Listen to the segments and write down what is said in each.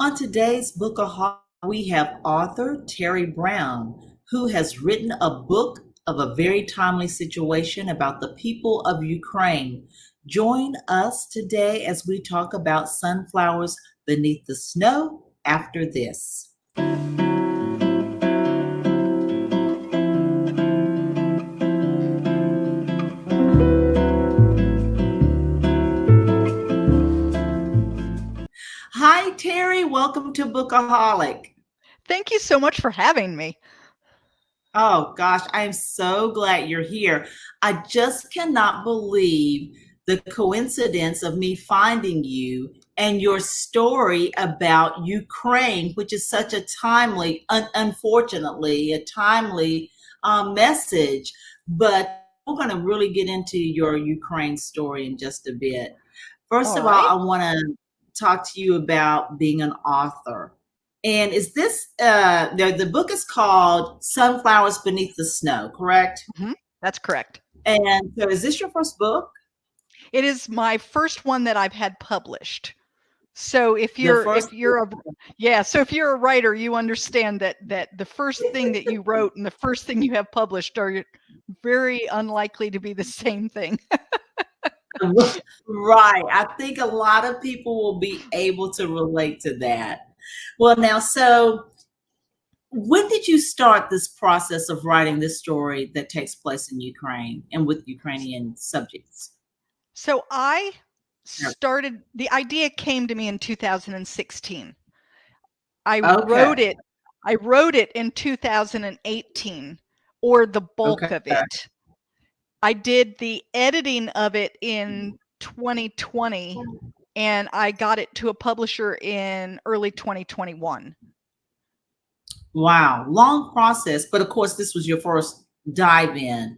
On today's Bookaholic, we have author Teri Brown, who has written a book of a very timely situation about the people of Ukraine. Join us today as we talk about sunflowers beneath the snow after this. Hi, Teri. Welcome to Bookaholic. Thank you so much for having me. Oh gosh, I am so glad you're here. I just cannot believe the coincidence of me finding you and your story about Ukraine, which is such a timely, unfortunately, a timely message. But we're going to really get into your Ukraine story in just a bit. First All of all, right. I want to talk to you about being an author. And is this the book is called Sunflowers Beneath the Snow, correct? That's correct. And so is this your first book? It is my first one that I've had published. So if The you're first if you're a so if you're a writer, you understand that the first thing that you wrote and the first thing you have published are very unlikely to be the same thing. Right. I think a lot of people will be able to relate to that. Well, now, so when did you start this process of writing this story that takes place in Ukraine and with Ukrainian subjects? So the idea came to me in 2016. I wrote Okay. it I wrote it in 2018, or the bulk Okay. of it. I did the editing of it in 2020, and I got it to a publisher in early 2021. Wow. Long process. But of course, this was your first dive in.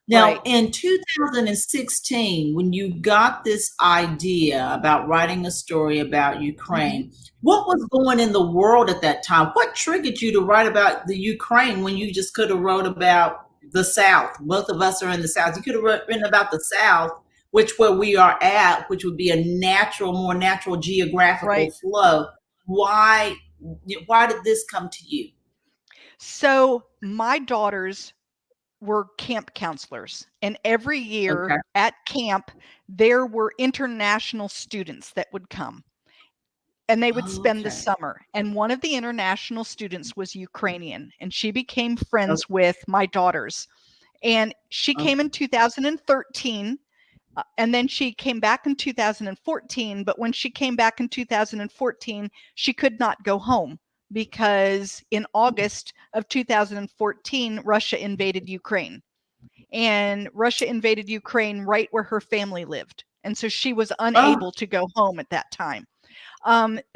Now, Right. in 2016, when you got this idea about writing a story about Ukraine, what was going in the world at that time? What triggered you to write about the Ukraine when you just could have wrote about the South? Both of us are in the South. You could have written about the South, which where we are at, which would be a more natural geographical Right. flow. Why did this come to you? So my daughters were camp counselors, and every Okay. year at camp, there were international students that would come. And they would spend the Okay. summer. And one of the international students was Ukrainian, and she became Okay. friends with my daughters. And she came in 2013, and then she came back in 2014. But when she came back in 2014, she could not go home because in August of 2014, Russia invaded Ukraine. And Russia invaded Ukraine right where her family lived. And so she was Oh, unable to go home at that time.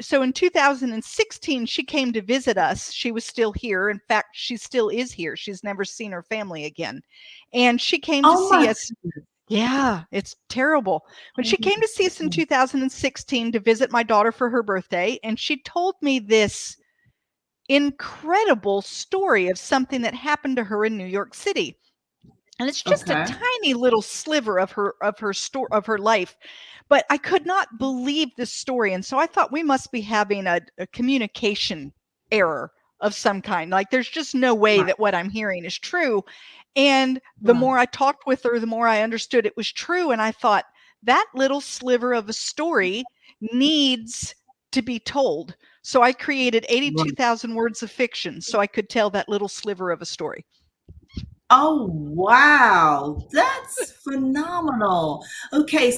So in 2016, she came to visit us. She was still here. In fact, she still is here. She's never seen her family again. And she came to oh see my us. Yeah, it's terrible. When she came to see us in goodness. 2016 to visit my daughter for her birthday, and she told me this incredible story of something that happened to her in New York City. And it's just a Okay. tiny little sliver of her life, but I could not believe this story. And so I thought we must be having a communication error of some kind. Like there's just no way Right. that what I'm hearing is true. And the Right. more I talked with her, the more I understood it was true. And I thought that little sliver of a story needs to be told. So I created Right. 82,000 words of fiction so I could tell that little sliver of a story. Oh, wow. That's phenomenal. Okay,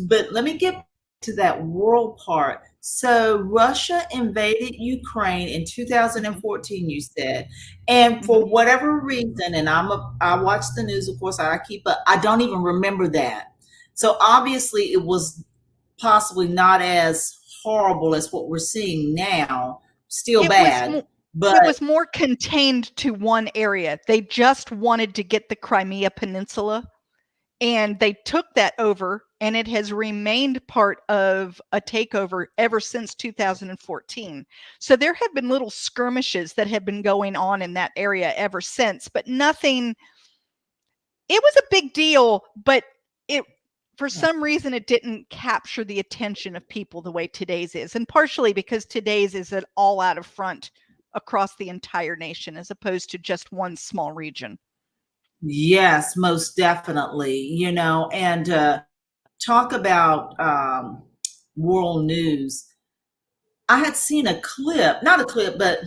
but let me get to that world part. So Russia invaded Ukraine in Mhm, 2014, you said. And mhm. for whatever reason, and I watch the news, of course, I keep up, I don't even remember that. So obviously it was possibly not as horrible as what we're seeing now, still It was bad, mo but it was more contained to one area. They just wanted to get the Crimea Peninsula, and they took that over, and it has remained part of a takeover ever since 2014. So there have been little skirmishes that have been going on in that area ever since, but nothing. It was a big deal, but it for some reason it didn't capture the attention of people the way today's is, and partially because today's is an all out of front across the entire nation as opposed to just one small region. Yes, most definitely. And talk about world news. I had seen a clip, not a clip, but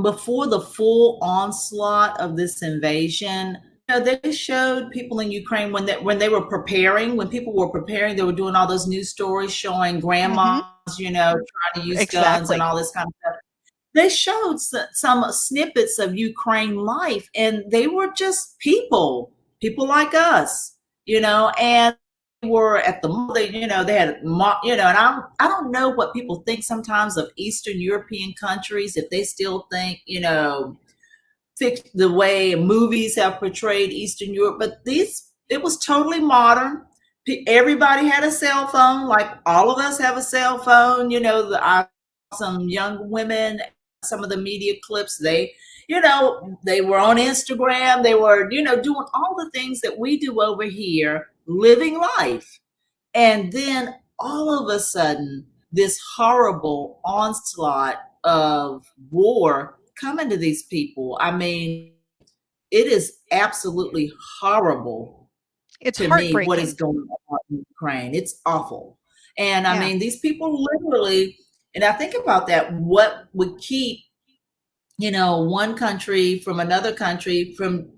before the full onslaught of this invasion, they showed people in Ukraine when they were preparing, when people were preparing, they were doing all those news stories showing grandmas, trying to use guns and Exactly. all this kind of stuff. They showed some snippets of Ukraine life, and they were just people like us, and they were at the they had, and I don't know what people think sometimes of Eastern European countries, if they still think, the way movies have portrayed Eastern Europe, but it was totally modern. Everybody had a cell phone, like all of us have a cell phone. Some young women, some of the media clips, they were on Instagram. They were, doing all the things that we do over here, living life. And then all of a sudden, this horrible onslaught of war coming to these people. I mean, it is absolutely horrible It's to me what is heartbreaking. going on in Ukraine. It's awful. And I Yeah. mean, these people literally, and I think about that, what would keep, one country from another country from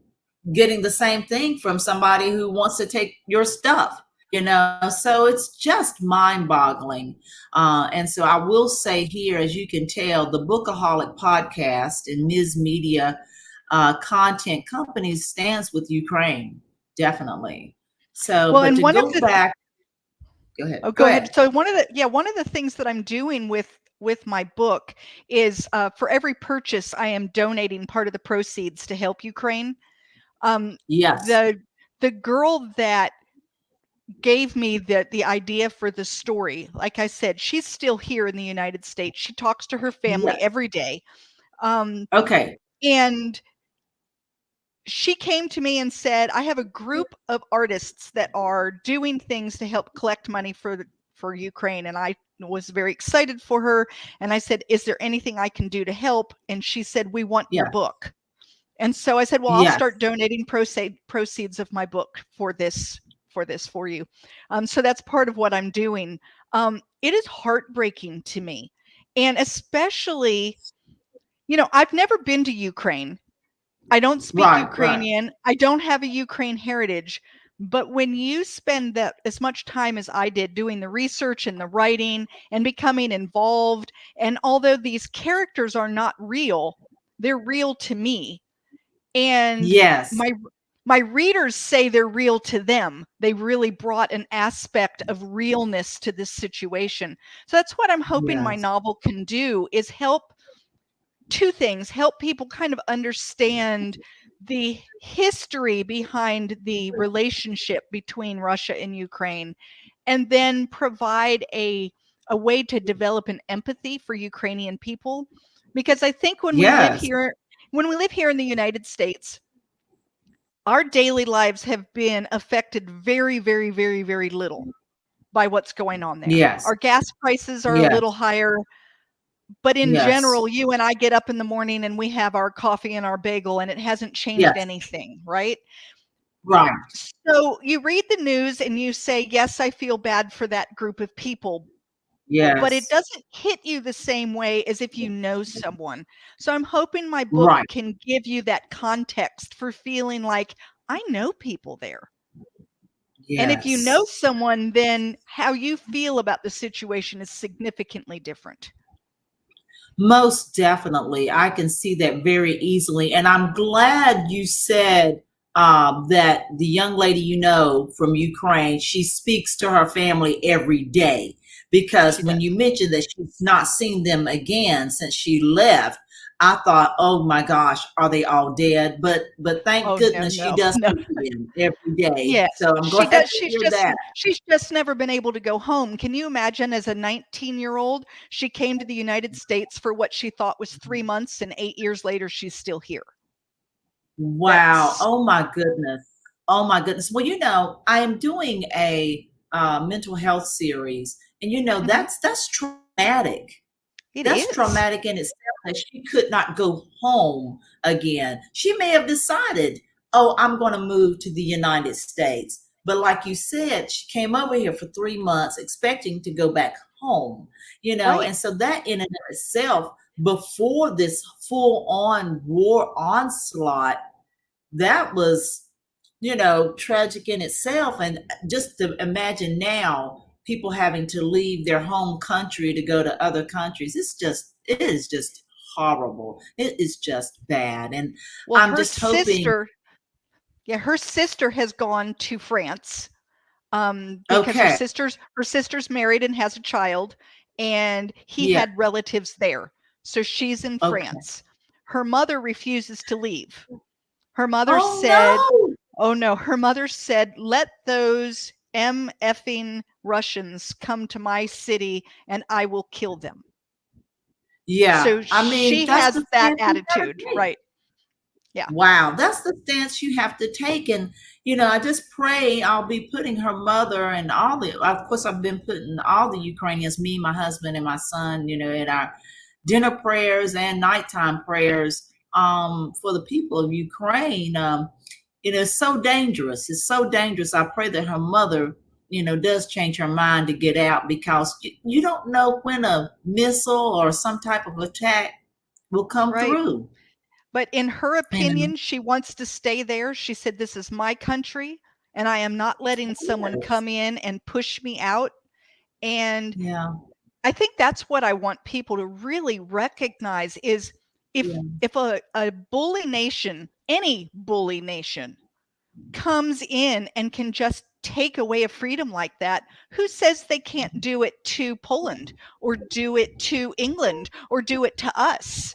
getting the same thing from somebody who wants to take your stuff, so it's just mind-boggling. And so I will say here, as you can tell, the Bookaholic podcast and Ms. Media content companies stands with Ukraine, definitely. So, Well, but and to one of go the back, go ahead, oh, go go ahead. ahead. So one of the things that I'm doing with my book is for every purchase, I am donating part of the proceeds to help Ukraine. Yes, The girl that gave me the idea for the story, like I said, she's still here in the United States. She talks to her family yes. every day. Okay. And she came to me and said, I have a group of artists that are doing things to help collect money for Ukraine. And I was very excited for her. And I said, is there anything I can do to help? And she said, we want your Yeah. book. And so I said, well, I'll Yes. start donating proceeds of my book for for you. So that's part of what I'm doing. It is heartbreaking to me. And especially, I've never been to Ukraine. I don't speak Right. Right. Ukrainian. I don't have a Ukraine heritage. But when you spend that as much time as I did doing the research and the writing and becoming involved, and although these characters are not real, they're real to me. And Yes. my readers say they're real to them. They really brought an aspect of realness to this situation. So that's what I'm hoping my Yes. novel can do, is help two things: help people kind of understand the history behind the relationship between Russia and Ukraine, and then provide a way to develop an empathy for Ukrainian people. Because I think Yes. when we live here in the United States, our daily lives have been affected very, very, very, very little by what's going on there. Yes. Our gas prices are a little Yes. higher, but in Yes. general, you and I get up in the morning and we have our coffee and our bagel, and it hasn't changed Yes. anything, right? Right. So you read the news and you say, yes, I feel bad for that group of people, but it Yes. doesn't hit you the same way as if you know someone. So I'm hoping my book Right. can give you that context for feeling like I know people there. And if you know Yes. someone, then how you feel about the situation is significantly different. Most definitely. I can see that very easily. And I'm glad you said that the young lady from Ukraine, she speaks to her family every day. She Because when does. you mentioned that she's not seen them again since she left, I thought, oh my gosh, are they all dead? But thank Oh, no, goodness she no, does no. speak to them every day. Yes, So I'm she glad does. to hear that. She's just never been able to go home. Can you imagine, as a 19-year-old, she came to the United States for what she thought was 3 months, and 8 years later she's still here. Wow. That's Oh my goodness. Oh my goodness. Well, I am doing a mental health series, and Mm-hmm. that's traumatic. It That's is. traumatic in itself that she could not go home again. She may have decided, oh, I'm going to move to the United States. But like you said, she came over here for 3 months expecting to go back home, Right. and so that in and of itself, before this full on war onslaught, that was, tragic in itself. And just to imagine now people having to leave their home country to go to other countries, it is just horrible. It is just bad. And Well, I'm just hoping, her sister has gone to France, because okay, her sister's married and has a child, and he yeah, had relatives there. So she's in okay. France. Her mother refuses to leave. Her mother Oh said, no. "Oh no," her mother said, "Let those M effing Russians come to my city and I will kill them." Yeah, So I mean, she that's has the that stance you gotta attitude, take. right? Yeah. Wow, that's the stance you have to take. And, I just pray I'll be putting her mother and of course, I've been putting all the Ukrainians, me, my husband, and my son, in our dinner prayers and nighttime prayers, for the people of Ukraine. It's so dangerous. It's so dangerous. I pray that her mother, does change her mind to get out, because you don't know when a missile or some type of attack will come Right. through. But in her And opinion, she wants to stay there. She said, "This is my country, and I am not letting someone yes, come in and push me out." And yeah, I think that's what I want people to really recognize is yeah. if a bully nation, any bully nation, comes in and can just take away a freedom like that, who says they can't do it to Poland or do it to England or do it to us?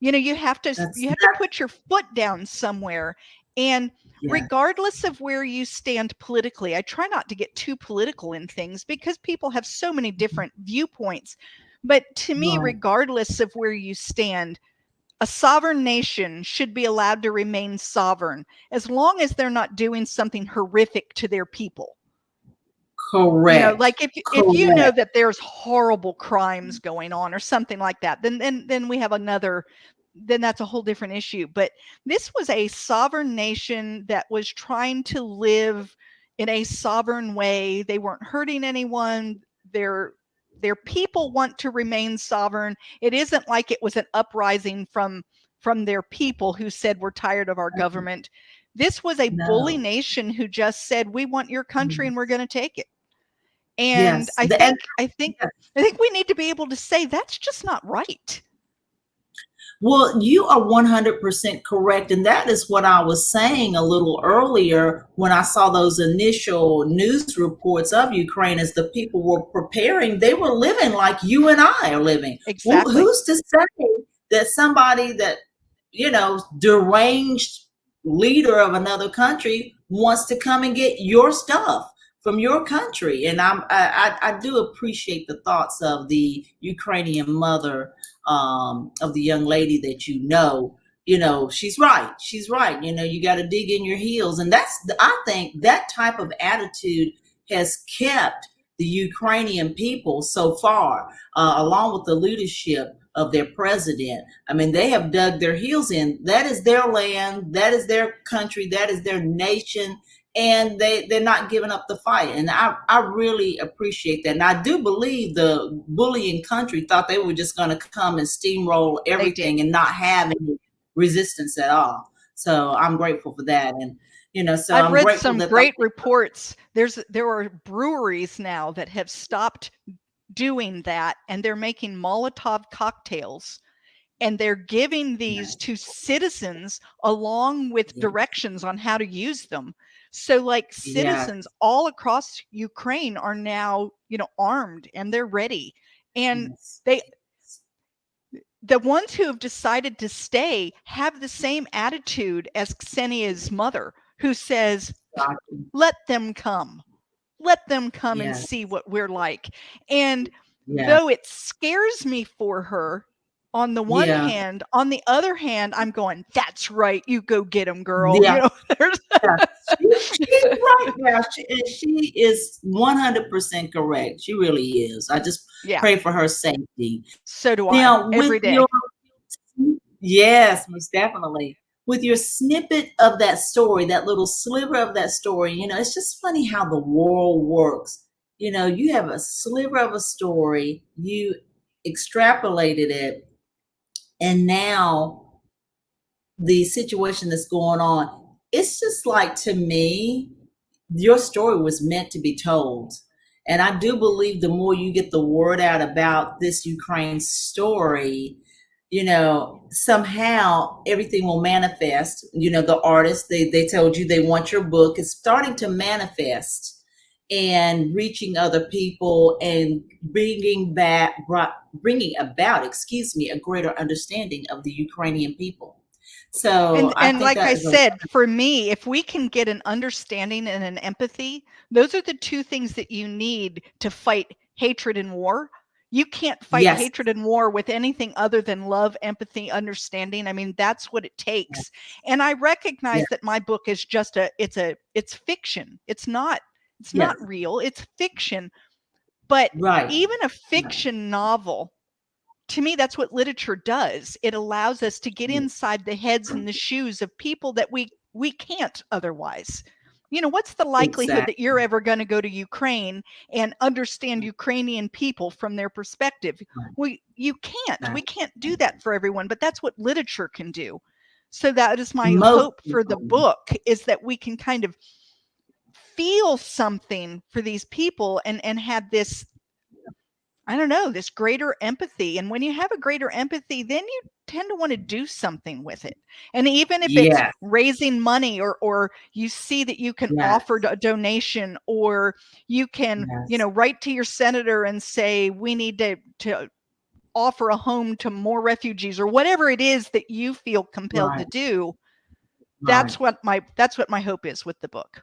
That's You have to that. put your foot down somewhere. And Yeah. regardless of where you stand politically, I try not to get too political in things because people have so many different viewpoints. But to me, Right. regardless of where you stand, a sovereign nation should be allowed to remain sovereign as long as they're not doing something horrific to their people. Correct. Like if you know Correct. that there's horrible crimes going on or something like that, then we have then that's a whole different issue. But this was a sovereign nation that was trying to live in a sovereign way. They weren't hurting anyone. Their people want to remain sovereign. It isn't like it was an uprising from their people who said we're tired of our government. This was a bully No. nation who just said we want your country and we're going to take it. And Yes. And yes. I think we need to be able to say that's just not right. Well, you are 100% correct. And that is what I was saying a little earlier when I saw those initial news reports of Ukraine. As the people were preparing, they were living like you and I are living. Exactly. Who's to say that somebody that, deranged leader of another country wants to come and get your stuff from your country? And I do appreciate the thoughts of the Ukrainian mother, of the young lady that she's right. She's right. You got to dig in your heels. And I think that type of attitude has kept the Ukrainian people so far, along with the leadership of their president. I mean, they have dug their heels in. That is their land. That is their country. That is their nation. And they're not giving up the fight. And I really appreciate that. And I do believe the bullying country thought they were just going to come and steamroll They did. everything and not have any resistance at all. So I'm grateful for that. And, so I've I'm read grateful some that great reports. There are breweries now that have stopped doing that, and they're making Molotov cocktails, and they're giving these to citizens along with yeah, directions on how to use them. So like yeah, citizens all across Ukraine are now, armed and they're ready. And yes, they the ones who have decided to stay have the same attitude as Ksenia's mother, who says, let them come. Let them come and yeah, see what we're like. And yeah, though it scares me for her on the one Yeah. hand. On the other hand, I'm going, that's right, you go get him, girl. Yeah. You know, there's Yeah. She's right now. She is 100% correct. She really is. I just yeah, pray for her safety. so do I Now, with every day. your, yes, most definitely. With your snippet of that story, that little sliver of that story, it's just funny how the world works. You have a sliver of a story, you extrapolated it, and now the situation that's going on, it's just like, to me, your story was meant to be told. And I do believe the more you get the word out about this Ukraine story, somehow everything will manifest. The artists, they told you they want your book. It's starting to manifest and reaching other people and bringing about, a greater understanding of the Ukrainian people. So I And think like that I is a said, for me, if we can get an understanding and an empathy, those are the two things that you need to fight hatred and war. You can't fight yes, hatred and war with anything other than love, empathy, understanding. I mean, that's what it takes. And I recognize yes, that my book is just it's fiction. It's not yes, real. It's fiction. But right, even a right, fiction novel, to me, that's what literature does. It allows us to get yes, inside the heads and the shoes of people that we can't otherwise. What's the likelihood that exactly, you're ever going to go to Ukraine and understand Ukrainian people from their perspective? right, You can't. We right. can't do that for everyone, but that's what literature can do. So that is my Most hope for the people, book, is that we can kind of feel something for these people and have this, I don't know, this greater empathy. And when you have a greater empathy, then you tend to want to do something with it. And even if it's yes, raising money, or you see that you can yes, offer a donation, or you can, yes, write to your senator and say, we need to offer a home to more refugees, or whatever it is that you feel compelled to right, do. right. That's what my hope is with the book.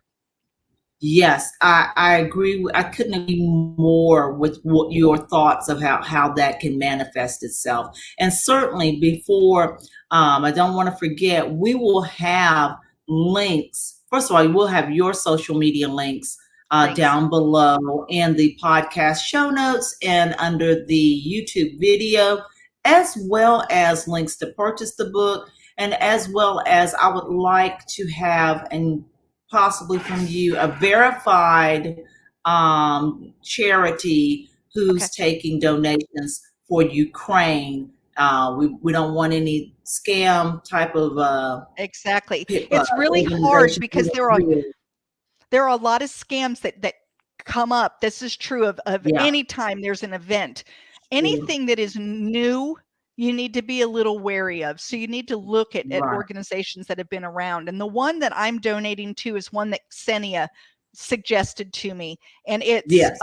Yes, I agree. I couldn't agree more with what your thoughts of how that can manifest itself. And certainly before, I don't want to forget, we will have links. First of all, we'll have your social media links Thanks. down below in the podcast show notes and under the YouTube video, as well as links to purchase the book. And as well as, I would like to have, and possibly from you, a verified charity Okay. who's taking donations for Ukraine. We don't want any scam type of Exactly. It's really hard organization. because there are a lot of scams that come up. This is true of Yeah, any time there's an event. sure. Anything that is new, you need to be a little wary of. So you need to look at Right. organizations that have been around. And the one that I'm donating to is one that Xenia suggested to me. And it's Yes.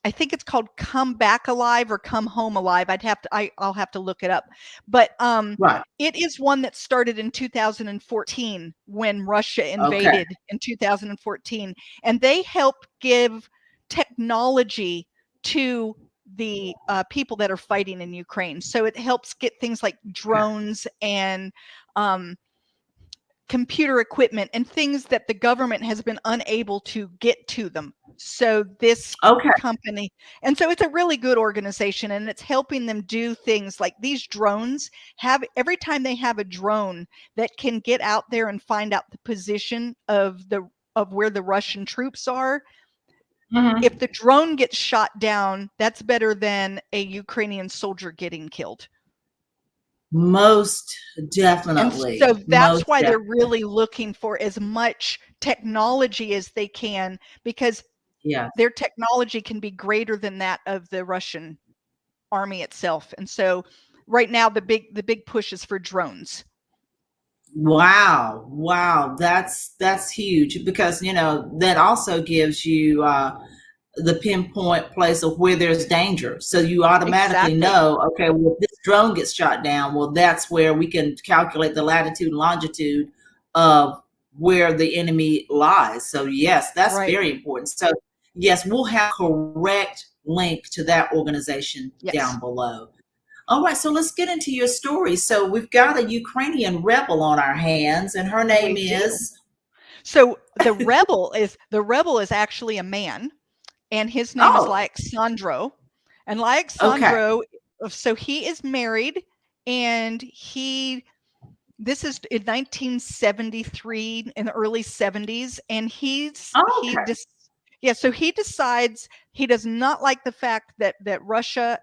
I think it's called Come Back Alive or Come Home Alive. I'll have to look it up. But Right. it is one that started in 2014 when Russia Okay. invaded in 2014, and they help give technology to the people that are fighting in Ukraine. So it helps get things like Okay. drones and computer equipment and things that the government has been unable to get to them. So this Okay. company, and so it's a really good organization, and it's helping them do things like these drones have, every time they have a drone that can get out there and find out the position of where the Russian troops are. If Mhm. the drone gets shot down, that's better than a Ukrainian soldier getting killed. Most And definitely. so that's Most why they're definitely. really looking for as much technology as they can, because Yes. their technology can be greater than that of the Russian army itself. And so right now the big push is for drones. Wow. Wow. That's huge, because that also gives you the pinpoint place of where there's danger. So you automatically Exactly. know, okay, well, if this drone gets shot down, well, that's where we can calculate the latitude and longitude of where the enemy lies. So yes, that's Right. very important. So yes, we'll have correct link to that organization Yes. down below. All right, so let's get into your story. So we've got a Ukrainian rebel on our hands, and her name We do. is. So the rebel is actually a man, and his name is Oh, Alexandro. And okay. Alexandro, so he is married, and this is in 1973, in the early 70s, and Okay. so he decides he does not like the fact that Russia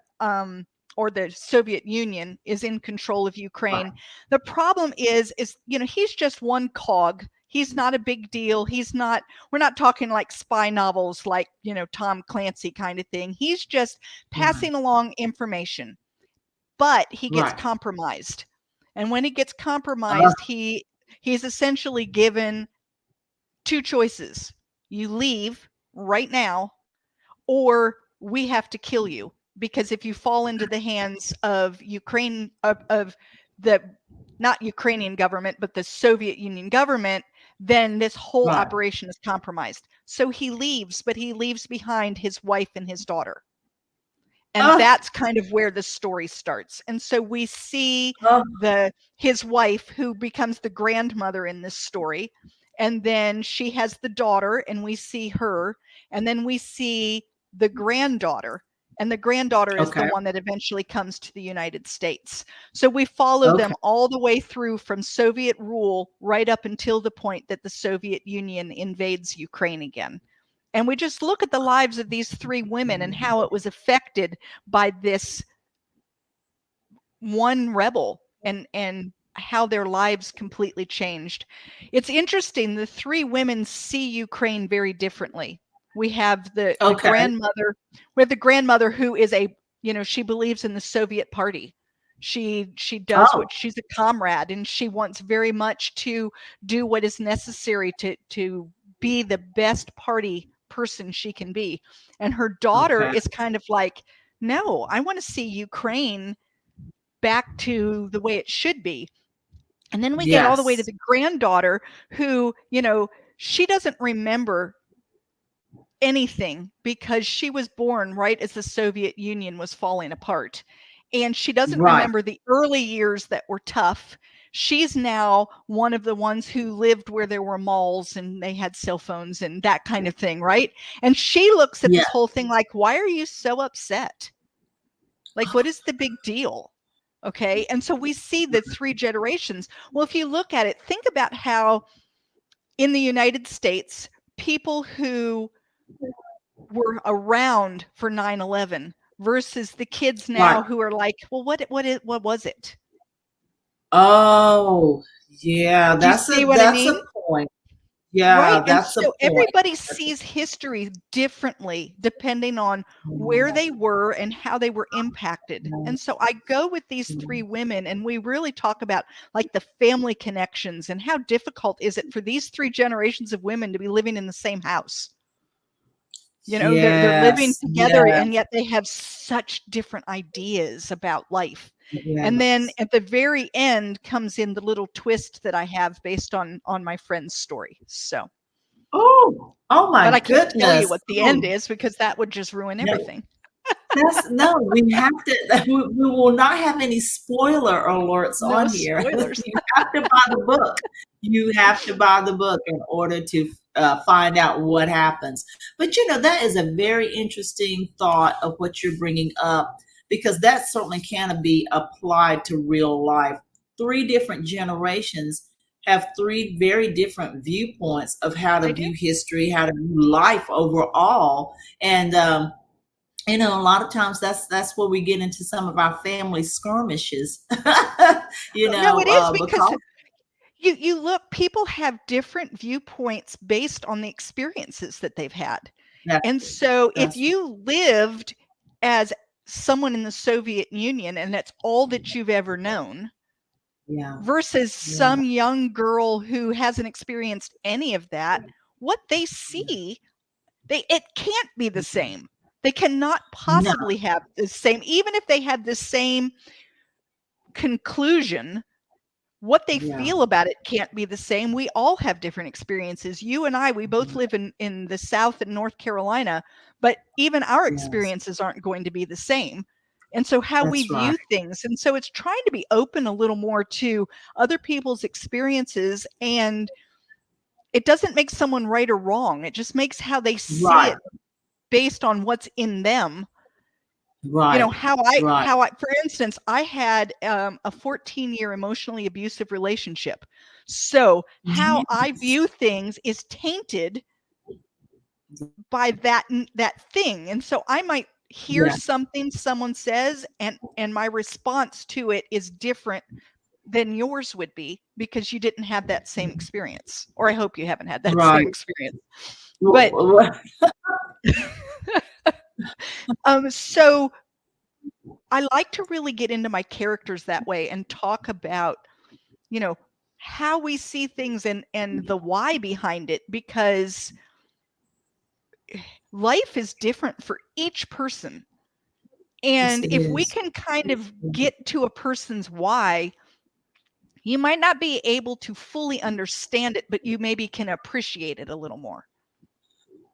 or the Soviet Union is in control of Ukraine. Right. The problem is he's just one cog. He's not a big deal. We're not talking like spy novels like, Tom Clancy kind of thing. He's just Right. passing along information, but he gets Right. compromised. And when he gets Uh, compromised, he's essentially given two choices. You leave right now, or we have to kill you, because if you fall into the hands of Ukraine, of the not Ukrainian government, but the Soviet Union government, then this whole right. operation is compromised. So he leaves, but he leaves behind his wife and his daughter. And Uh, that's kind of where the story starts. And so we see uh, his wife, who becomes the grandmother in this story, and then she has the daughter, and we see her, and then we see the granddaughter, and the granddaughter is the okay. one that eventually comes to the United States. So we follow Okay. them all the way through from Soviet rule right up until the point that the Soviet Union invades Ukraine again. And we just look at the lives of these three women and how it was affected by this one rebel, and how their lives completely changed. It's interesting, the three women see Ukraine very differently. We have the Okay. grandmother, who is she believes in the Soviet party. She does Oh, what she's a comrade, and she wants very much to do what is necessary to be the best party person she can be. And her daughter okay. is kind of like, no, I want to see Ukraine back to the way it should be. And then we get all the way to Yes. the granddaughter, who, she doesn't remember anything, because she was born right as the Soviet Union was falling apart. And she doesn't Right. remember the early years that were tough. She's now one of the ones who lived where there were malls and they had cell phones and that kind of thing, right? And she looks at Yeah. this whole thing like, why are you so upset? Like, what is the big deal? Okay. And so we see the three generations. Well, if you look at it, think about how in the United States, people who were around for 9/11 versus the kids Right. now who are like, well, what was it? Oh, yeah. Do you That's see a what I that's mean? a point. Right. Yeah, And that's a so point. everybody sees history differently depending on where they were and how they were impacted. And so I go with these three women, and we really talk about like the family connections and how difficult is it for these three generations of women to be living in the same house. They're living Yes. together, and Yes. yet they have such different ideas about life. And then Yes. at the very end comes in the little twist that I have based on my friend's story. So, Oh, oh but I my can't tell you goodness. what the end Oh, is, because that would just ruin no, everything. that's no, we have to, we will not have any spoiler alerts No on here. spoilers. You have to buy the book. You have to buy the book in order to find out what happens. But that is a very interesting thought of what you're bringing up, because that certainly can be applied to real life. Three different generations have three very different viewpoints of how to They do. view history, how to view life overall. And a lot of times that's where we get into some of our family skirmishes. No, it is, because Because you look, people have different viewpoints based on the experiences that they've had. that's And true. so if That's true. you lived as someone in the Soviet Union and that's all that you've ever known, Yeah. versus Yeah. some young girl who hasn't experienced any of that, what they see, it can't be the same. They cannot No. possibly have the same, even if they had the same conclusion. What they Yeah. feel about it can't be the same. We all have different experiences. You and I, we both live in the South and North Carolina, but even our Yes. experiences aren't going to be the same. And so how we That's right. view things. And so it's trying to be open a little more to other people's experiences. And it doesn't make someone right or wrong. It just makes how they see Right. it based on what's in them. Right. You know, Right. for instance, I had a 14-year emotionally abusive relationship. So how I Yes. view things is tainted by that thing. And so I might hear Yeah. something someone says, and my response to it is different than yours would be, because you didn't have that same experience, or I hope you haven't had that same Right. experience. But so I like to really get into my characters that way and talk about, you know, how we see things and the why behind it, because life is different for each person. Yes, And it if we is. can kind of get to a person's why, you might not be able to fully understand it, but you maybe can appreciate it a little more.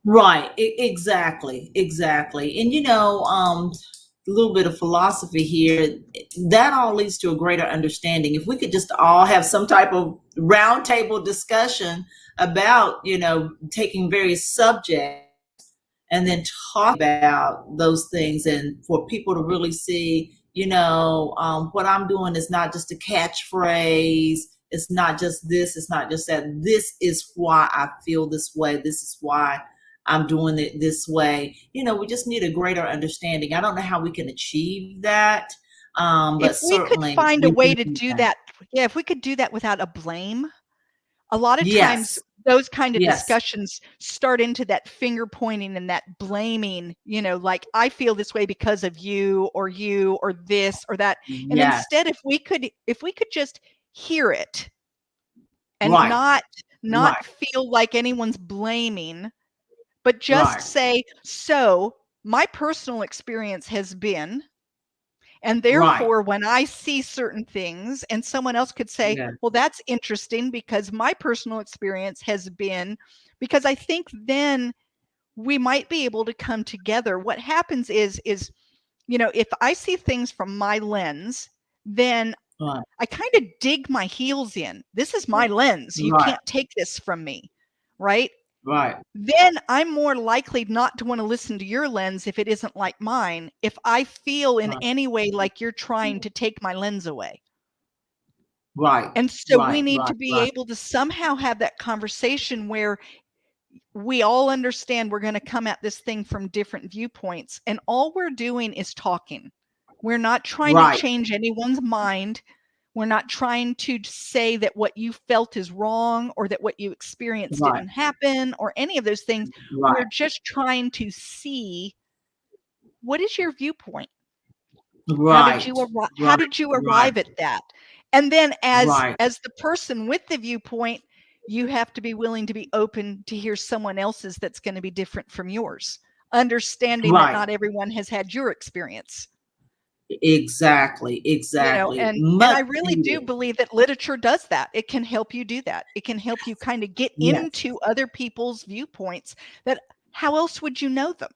Right. Exactly. Exactly. And a little bit of philosophy here, that all leads to a greater understanding. If we could just all have some type of roundtable discussion about, taking various subjects and then talk about those things, and for people to really see, what I'm doing is not just a catchphrase. It's not just this. It's not just that. This is why I feel this way. This is why I'm doing it this way. We just need a greater understanding. I don't know how we can achieve that, but If we could certainly find a we way do to need do that. that, yeah, if we could do that without a blame, a lot of times Yes, those kind of yes, discussions start into that finger pointing and that blaming, like, I feel this way because of you or this or that. And yes. instead, if we could just hear it and Right, not right, feel like anyone's blaming, but just right, say, so my personal experience has been, and right. therefore, when I see certain things, and someone else could say, Yeah, well, that's interesting because my personal experience has been, because I think then we might be able to come together. What happens is, if I see things from my lens, then right, I kind of dig my heels in. This is my lens. You right, can't take this from me, right? right, Then I'm more likely not to want to listen to your lens if it isn't like mine, if I feel in right, any way like you're trying to take my lens away. right, And so we right, need right, to be right, able to somehow have that conversation where we all understand we're going to come at this thing from different viewpoints, and all we're doing is talking. We're not trying to right, change anyone's mind. We're not trying to say that what you felt is wrong or that what you experienced right, didn't happen or any of those things. right, We're just trying to see, what is your viewpoint? right, How right, did you right, arrive at that? And then right, as the person with the viewpoint, you have to be willing to be open to hear someone else's that's going to be different from yours, understanding that right. not everyone has had your experience. Exactly, exactly. And Much I really do needed. believe that literature does that. It can help you do that. It can help you kind of get Yes, into other people's viewpoints, that how else would you know them?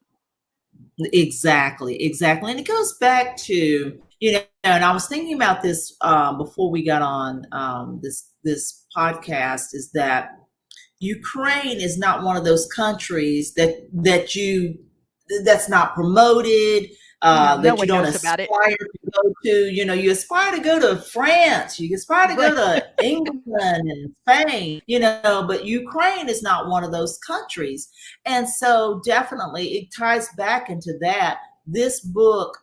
exactly, exactly. And it goes back to, and I was thinking about this before we got on this podcast, is that Ukraine is not one of those countries that's not promoted, No, no that you one don't knows about it. aspire to go to. You aspire to go to France, you aspire to go Right. to England and Spain, but Ukraine is not one of those countries. And so definitely it ties back into that. This book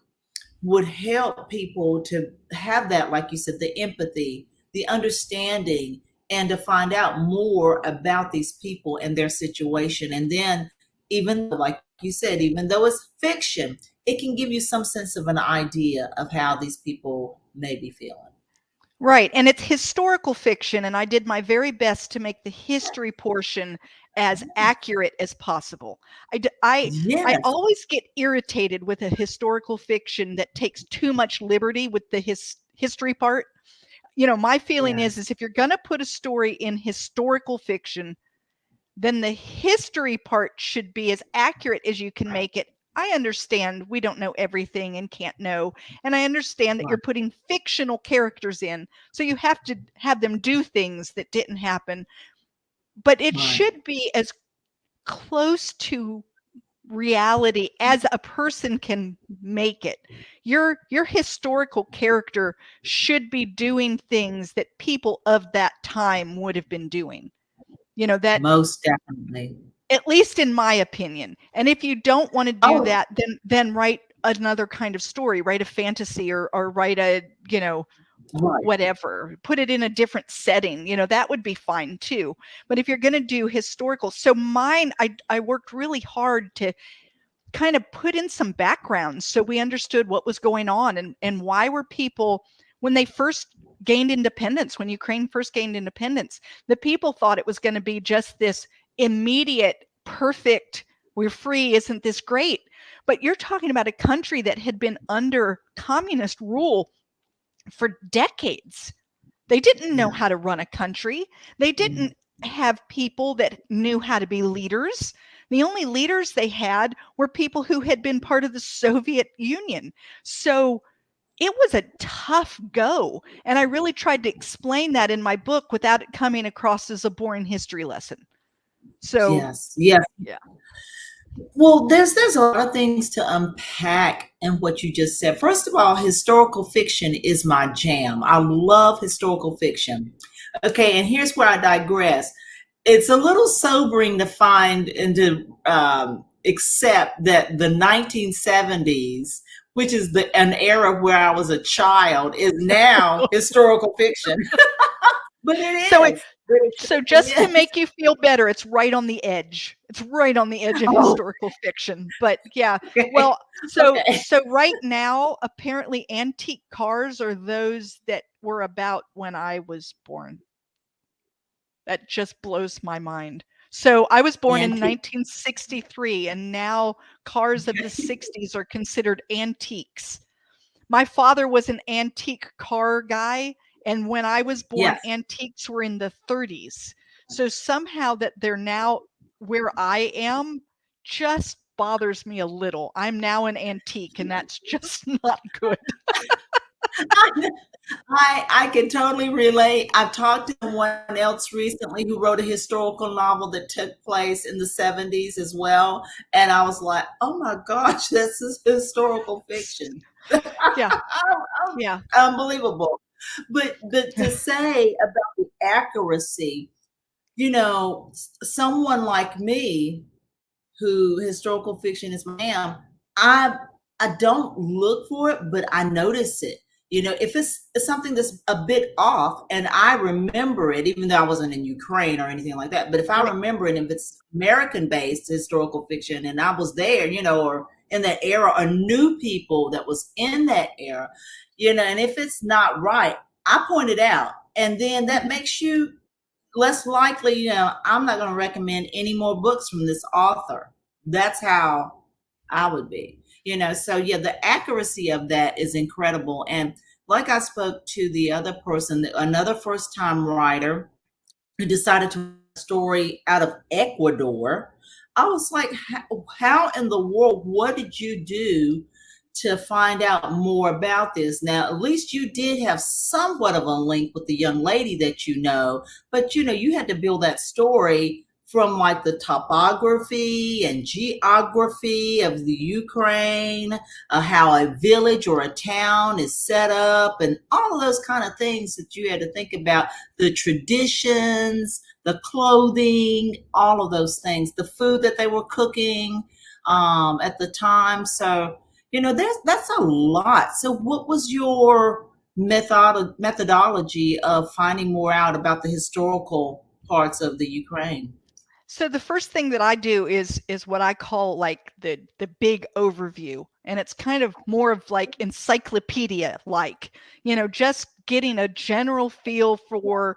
would help people to have that, like you said, the empathy, the understanding, and to find out more about these people and their situation. And then, even like you said, even though it's fiction, it can give you some sense of an idea of how these people may be feeling. Right. And it's historical fiction. And I did my very best to make the history portion as accurate as possible. I Yes. always get irritated with a historical fiction that takes too much liberty with the history part. My feeling Yeah. is if you're going to put a story in historical fiction, then the history part should be as accurate as you can make it I understand we don't know everything and can't know. And I understand that you're putting fictional characters in. So you have to have them do things that didn't happen. But it should be as close to reality as a person can make it. Your historical character should be doing things that people of that time would have been doing. You know, that most definitely. At least in my opinion. And if you don't want to do that, then write another kind of story, write a fantasy or write a, you know, whatever, put it in a different setting, you know, that would be fine too. But if you're going to do historical, so mine, I worked really hard to kind of put in some background so we understood what was going on and why were people, when they first gained independence, when Ukraine first gained independence, the people thought it was going to be just this immediate, perfect, we're free, isn't this great? But you're talking about a country that had been under communist rule for decades. They didn't know how to run a country. They didn't have people that knew how to be leaders. The only leaders they had were people who had been part of the Soviet Union. So it was a tough go. And I really tried to explain that in my book without it coming across as a boring history lesson. So yes. Yeah. Well, there's a lot of things to unpack in what you just said. First of all, historical fiction is my jam. I love historical fiction. Okay, and here's where I digress. It's a little sobering to find and to accept that the 1970s, which is an era where I was a child, is now historical fiction. But it is. So just to make you feel better, it's right on the edge. It's right on the edge of historical fiction. But yeah, well, so right now, apparently antique cars are those that were about when I was born. That just blows my mind. So I was born in 1963, and now cars of the 60s are considered antiques. My father was an antique car guy, and when I was born, antiques were in the 30s. So somehow that they're now where I am just bothers me a little. I'm now an antique, and that's just not good. I can totally relate. I've talked to someone else recently who wrote a historical novel that took place in the 70s as well. And I was like, oh my gosh, this is historical fiction. Yeah. Unbelievable. But to say about the accuracy, you know, someone like me, who historical fiction is my jam, I don't look for it, but I notice it. You know, if it's something that's a bit off and I remember it, even though I wasn't in Ukraine or anything like that, but if I remember it, if it's American based historical fiction and I was there, you know, or in that era, or knew people that was in that era, you know, and if it's not right, I point it out. And then that makes you less likely, you know, I'm not going to recommend any more books from this author. That's how I would be, you know. So yeah, the accuracy of that is incredible. And like I spoke to the other person, another first time writer who decided to write a story out of Ecuador. I was like, how in the world, what did you do to find out more about this? Now, at least you did have somewhat of a link with the young lady that you know, but you know, you had to build that story from like the topography and geography of the Ukraine, how a village or a town is set up, and all of those kind of things that you had to think about, the traditions, the clothing, all of those things, the food that they were cooking at the time. So, you know, that's a lot. So what was your methodology of finding more out about the historical parts of the Ukraine? So the first thing that I do is what I call like the big overview, and it's kind of more of like encyclopedia like, you know, just getting a general feel for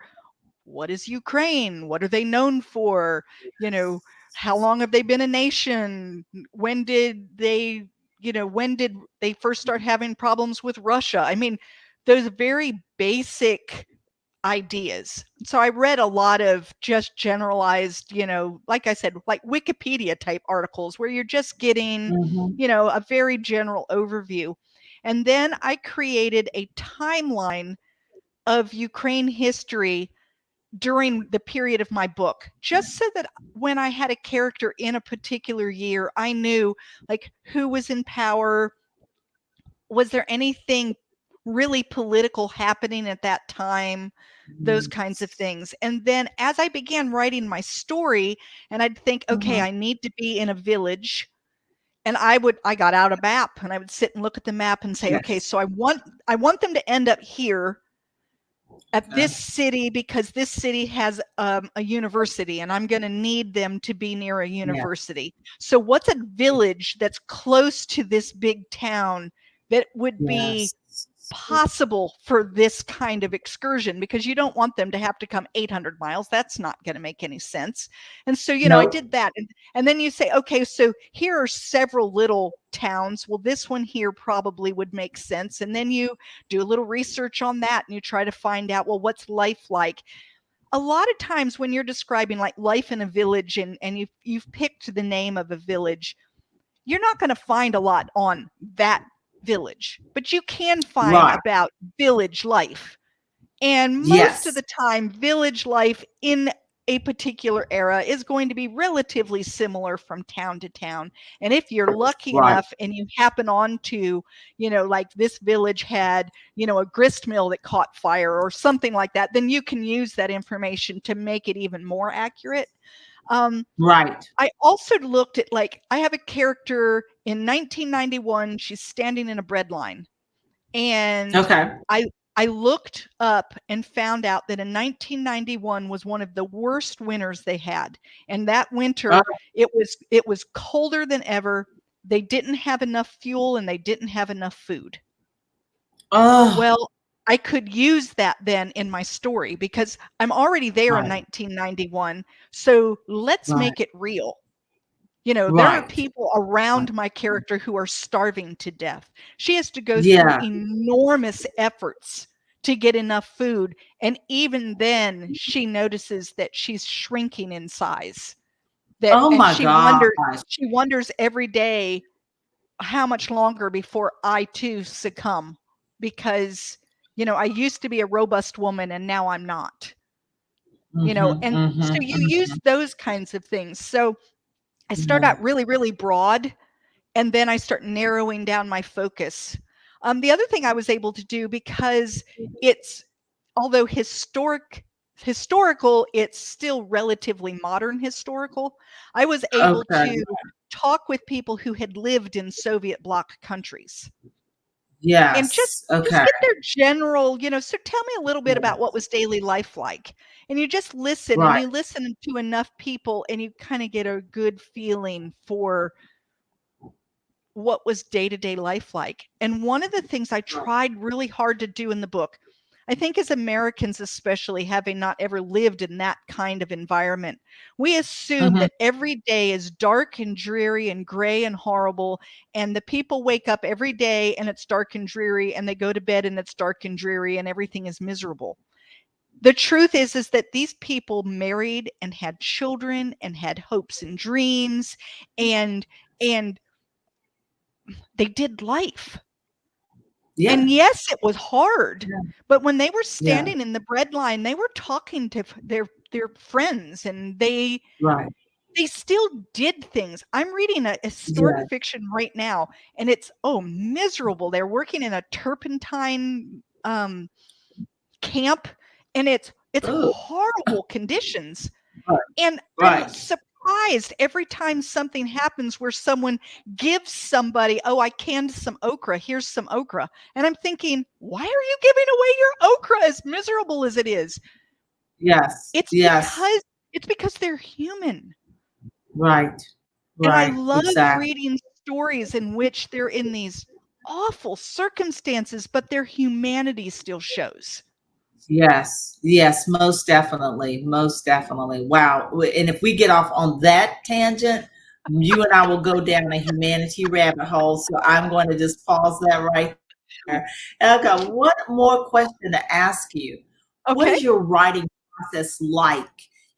what is Ukraine, what are they known for, you know, how long have they been a nation, when did they first start having problems with Russia? I mean, those very basic ideas. So I read a lot of just generalized, like I said, like Wikipedia type articles where you're just getting, a very general overview. And then I created a timeline of Ukraine history during the period of my book, just so that when I had a character in a particular year, I knew like who was in power. Was there anything really political happening at that time? Those kinds of things. And then as I began writing my story, and I'd think, okay, I need to be in a village. And I got out a map and I would sit and look at the map and say, okay, so I want them to end up here at this city because this city has a university and I'm going to need them to be near a university. So what's a village that's close to this big town that would be possible for this kind of excursion? Because you don't want them to have to come 800 miles. That's not going to make any sense. And so, I did that. And then you say, okay, so here are several little towns. Well, this one here probably would make sense. And then you do a little research on that and you try to find out, well, what's life like? A lot of times when you're describing like life in a village and you've picked the name of a village, you're not going to find a lot on that village, but you can find about village life. And most of the time, village life in a particular era is going to be relatively similar from town to town. And if you're lucky enough and you happen on to, like this village had, a grist mill that caught fire or something like that, then you can use that information to make it even more accurate. I also looked at, like, I have a character in 1991. She's standing in a bread line. And I looked up and found out that in 1991 was one of the worst winters they had. And that winter, it was colder than ever. They didn't have enough fuel and they didn't have enough food. Well, I could use that then in my story because I'm already there in 1991. So let's make it real. There are people around my character who are starving to death. She has to go through enormous efforts to get enough food. And even then she notices that she's shrinking in size. She wonders every day how much longer before I too succumb, because I used to be a robust woman and now I'm not. So you use those kinds of things. So I start out really, really broad, and then I start narrowing down my focus. The other thing I was able to do, because it's, although historical, it's still relatively modern historical. I was able to talk with people who had lived in Soviet bloc countries. And just get their general, so tell me a little bit about what was daily life like. And you just listen and you listen to enough people and you kind of get a good feeling for what was day-to-day life like. And one of the things I tried really hard to do in the book, I think as Americans, especially having not ever lived in that kind of environment, we assume that every day is dark and dreary and gray and horrible. And the people wake up every day and it's dark and dreary, and they go to bed and it's dark and dreary and everything is miserable. The truth is that these people married and had children and had hopes and dreams, and they did life. And yes, it was hard, but when they were standing in the bread line, they were talking to their friends, and they still did things. I'm reading a historic fiction right now, and it's miserable. They're working in a turpentine camp, and it's horrible conditions. And I'm surprised every time something happens where someone gives somebody, I canned some okra, here's some okra. And I'm thinking, why are you giving away your okra, as miserable as it is? It's because they're human. And I love reading stories in which they're in these awful circumstances, but their humanity still shows. Yes, most definitely. Wow. And if we get off on that tangent, you and I will go down a humanity rabbit hole. So I'm going to just pause that right there. And I've got one more question to ask you. what Okay. is your writing process like?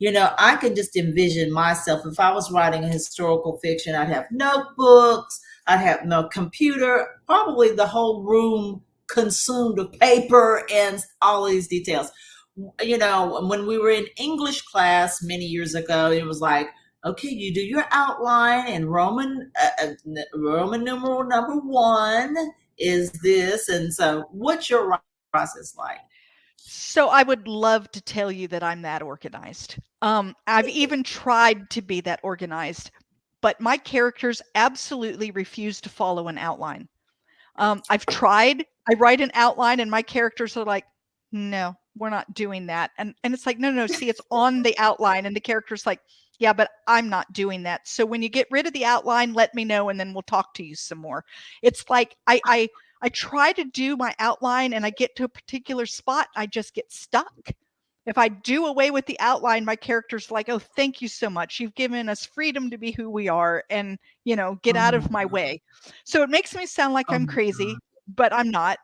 I could just envision myself if I was writing a historical fiction, I'd have notebooks, I'd have no computer, probably the whole room consumed with paper and all these details. When we were in English class many years ago, it was like, okay, you do your outline and Roman numeral number one is this. And so what's your writing process like? So I would love to tell you that I'm that organized. I've even tried to be that organized, but my characters absolutely refuse to follow an outline. I've tried. I write an outline, and my characters are like, "No, we're not doing that." And it's like, no, see, it's on the outline, and the character's like, "Yeah, but I'm not doing that. So when you get rid of the outline, let me know, and then we'll talk to you some more." It's like I try to do my outline, and I get to a particular spot, I just get stuck. If I do away with the outline, my character's like, "Oh, thank you so much. You've given us freedom to be who we are, and get Oh out my of my God. way." So it makes me sound like Oh I'm my crazy, but I'm not.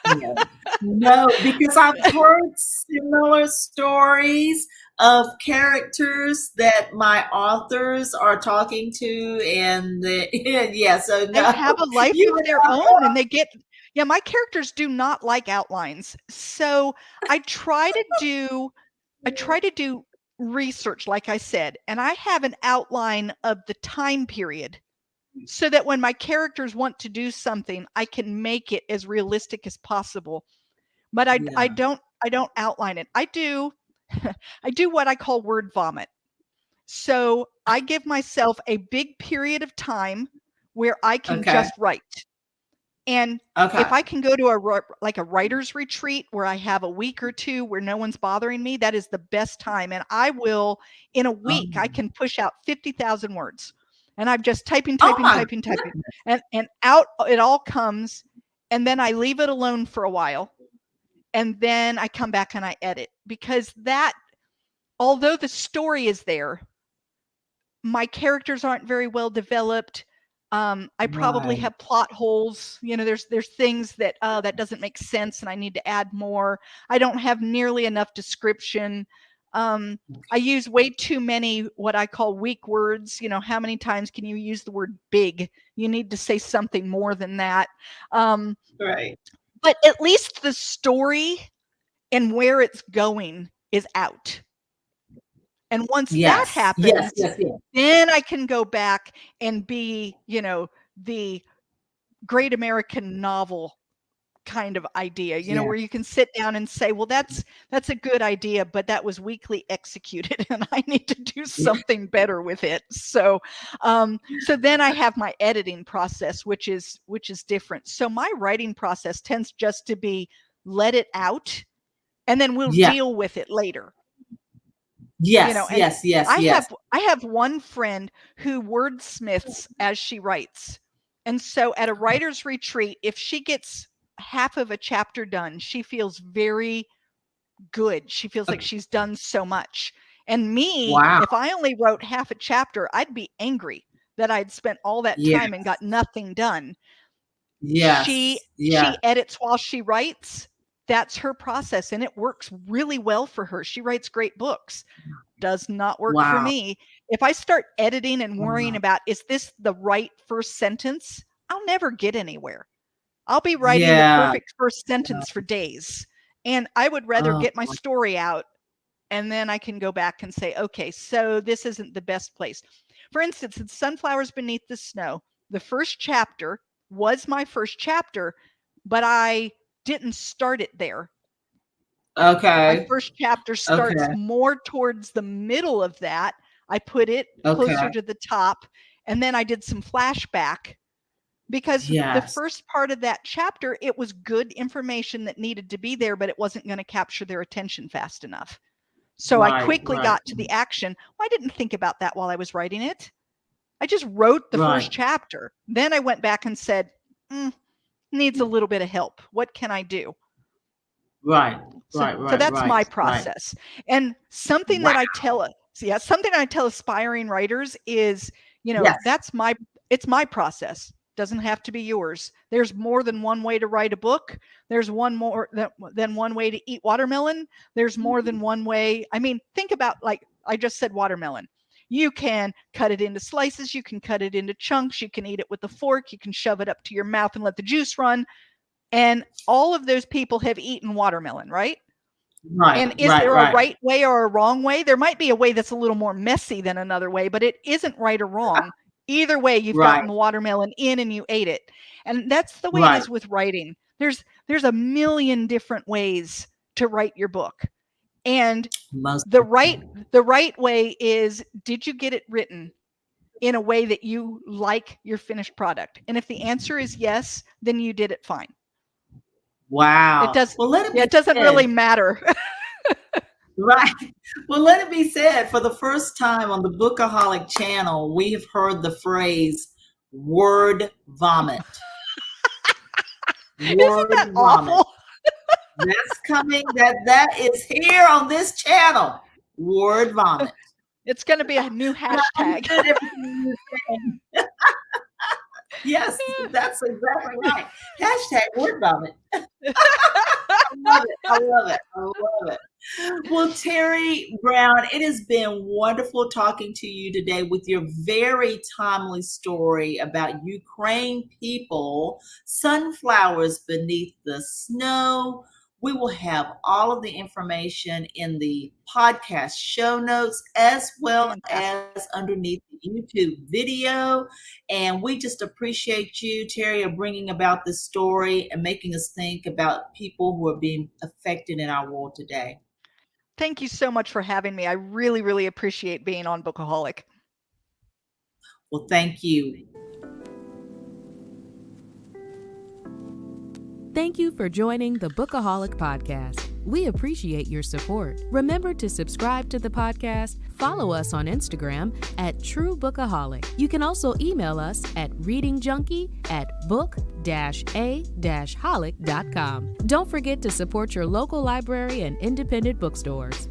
Yeah. No, because I've heard similar stories of characters that my authors are talking to, and yeah, so They no, have a life you of their own, and they get yeah, my characters do not like outlines. So I try to do I try to do research, like I said, and I have an outline of the time period so that when my characters want to do something, I can make it as realistic as possible. But yeah, I don't outline it. I do I do what I call word vomit. So I give myself a big period of time where I can okay, just write. And if okay, I can go to like a writer's retreat where I have a week or two where no one's bothering me, that is the best time. And I will, in a week, I um, can push out 50,000 words. And I'm just typing, oh typing, my typing, typing. goodness, And out it all comes. And then I leave it alone for a while. And then I come back and I edit, because that, although the story is there, my characters aren't very well developed. I probably right, have plot holes. There's things that that doesn't make sense, and I need to add more. I don't have nearly enough description. I use way too many what I call weak words. How many times can you use the word big? You need to say something more than that. Um, right, but at least the story and where it's going is out. And once that yes, yes, happens, yes, yes, then I can go back and be, the great American novel kind of idea, yeah, where you can sit down and say, well, that's a good idea, but that was weakly executed and I need to do something better with it. So then I have my editing process, which is different. So my writing process tends just to be let it out and then we'll yeah, deal with it later. yes, And yes, yes, I yes, have I have one friend who wordsmiths as she writes. And so at a writer's retreat, if she gets half of a chapter done, she feels very good. She feels like she's done so much. And me, wow, if I only wrote half a chapter, I'd be angry that I'd spent all that yeah, time and got nothing done. She yes, she yeah, edits while she writes. That's her process and it works really well for her. She writes great books. Does not work for wow, me. If I start editing and worrying wow, about, is this the right first sentence? I'll never get anywhere. I'll be writing the yeah, perfect first sentence for days. And I would rather oh, get my story out and then I can go back and say, okay, so this isn't the best place. For instance, in Sunflowers Beneath the Snow, the first chapter was my first chapter, but I didn't start it there. My okay, first chapter starts okay, more towards the middle of that. I put it closer okay, to the top, and then I did some flashback because the yes, first part of that chapter, it was good information that needed to be there, but it wasn't going to capture their attention fast enough. So I right, quickly right, got to the action. Well, I didn't think about that while I was writing it. I just wrote the right, first chapter. Then I went back and said, needs a little bit of help. What can I do? right, So, right, so right, that's right, my right, process. And something wow, that I tell something I tell aspiring writers is, yes, it's my process. Doesn't have to be yours. There's more than one way to write a book. There's one more than one way to eat watermelon. There's more than one way. I mean, think about, like I just said, watermelon. You can cut it into slices. You can cut it into chunks. You can eat it with a fork. You can shove it up to your mouth and let the juice run. And all of those people have eaten watermelon, right? Right. And is there a right way or a wrong way? There might be a way that's a little more messy than another way, but it isn't right or wrong. Either way, you've gotten the watermelon in and you ate it. And that's the way it is with writing. There's a million different ways to write your book. And the right way is, did you get it written in a way that you like your finished product? And if the answer is yes, then you did it fine. Wow. It doesn't really matter. Right. Well, let it be said, for the first time on the Bookaholic channel, we have heard the phrase word vomit. Isn't that awful? That's coming. That is here on this channel. Word vomit. It's going to be a new hashtag. Yes, that's exactly right. Hashtag word vomit. I love it. Well, Teri Brown, it has been wonderful talking to you today with your very timely story about Ukraine people, sunflowers beneath the snow. We will have all of the information in the podcast show notes, as well as underneath the YouTube video. And we just appreciate you, Teri, of bringing about this story and making us think about people who are being affected in our world today. Thank you so much for having me. I really, really appreciate being on Bookaholic. Well, thank you. Thank you for joining the Bookaholic podcast. We appreciate your support. Remember to subscribe to the podcast, follow us on Instagram at True Bookaholic. You can also email us at readingjunkie@book-a-holic.com. Don't forget to support your local library and independent bookstores.